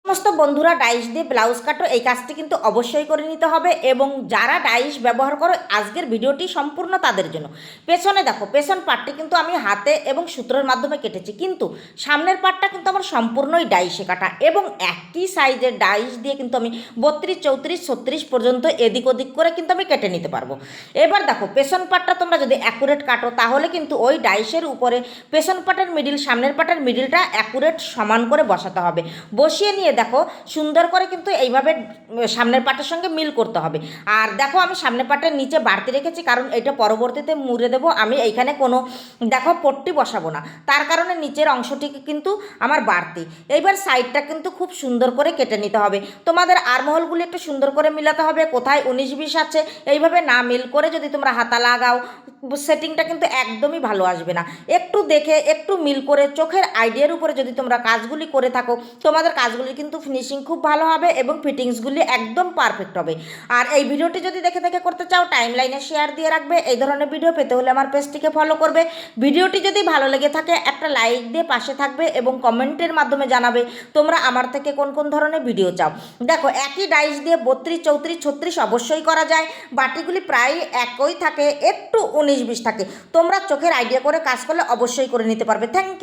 সমস্ত বন্ধুরা ডাইস দিয়ে ব্লাউজ কাটো, এই কাজটি কিন্তু অবশ্যই করে নিতে হবে। এবং যারা ডাইস ব্যবহার করো, আজকের ভিডিওটি সম্পূর্ণ তাদের জন্য। পেছনে দেখো, পেছন পাটটি কিন্তু আমি হাতে এবং সূত্রের মাধ্যমে কেটেছি, কিন্তু সামনের পাটটা কিন্তু আমার সম্পূর্ণই ডাইসে কাটা, এবং একই সাইজের ডাইস দিয়ে কিন্তু আমি 32, 34, 36 পর্যন্ত এদিক ওদিক করে কিন্তু আমি কেটে নিতে পারবো। এবার দেখো, পেছন পাটটা তোমরা যদি অ্যাকুরেট কাটো, তাহলে কিন্তু ওই ডাইসের উপরে পেছন পাটের মিডিল, সামনের পাটের মিডিলটা অ্যাকুরেট সমান করে বসাতে হবে। বসিয়ে নিয়ে দেখো, সুন্দর করে কিন্তু এইভাবে সামনের পাটের সঙ্গে মিল করতে হবে। আর দেখো, আমি সামনের পাটের নিচে বাড়তি রেখেছি, কারণ এটা পরবর্তীতে মুড়ে দেবো। আমি এইখানে কোনো দেখো পট্টি বসাবো না, তার কারণে নিচের অংশটিকে কিন্তু আমার বাড়তি। এইবার সাইডটা কিন্তু খুব সুন্দর করে কেটে নিতে হবে। তোমাদের আরমহলগুলি একটু সুন্দর করে মিলাতে হবে, কোথায় 19-20 আছে এইভাবে না মিল করে যদি তোমরা হাতা লাগাও, সেটিংটা কিন্তু একদমই ভালো আসবে না। একটু দেখে, একটু মিল করে, চোখের আইডিয়ার উপরে যদি তোমরা কাজগুলি করে থাকো, তোমাদের কাজগুলি কিন্তু ফিনিশিং খুব ভালো হবে এবং ফিটিংসগুলি একদম পারফেক্ট হবে। আর এই ভিডিওটি যদি দেখে দেখে করতে চাও, টাইম লাইনে শেয়ার দিয়ে রাখবে। এই ধরনের ভিডিও পেতে হলে আমার পেজটিকে ফলো করবে। ভিডিওটি যদি ভালো লেগে থাকে, একটা লাইক দিয়ে পাশে থাকবে এবং কমেন্টের মাধ্যমে জানাবে তোমরা আমার থেকে কোন কোন ধরনের ভিডিও চাও। দেখো, একই ডাইস দিয়ে 32, 34, 36 অবশ্যই করা যায়। বাটিগুলি প্রায় একই থাকে, একটু 19-20 থাকে। তোমরা চোখের আইডিয়া করে কাজ করলে অবশ্যই করে নিতে পারবে। Thank you.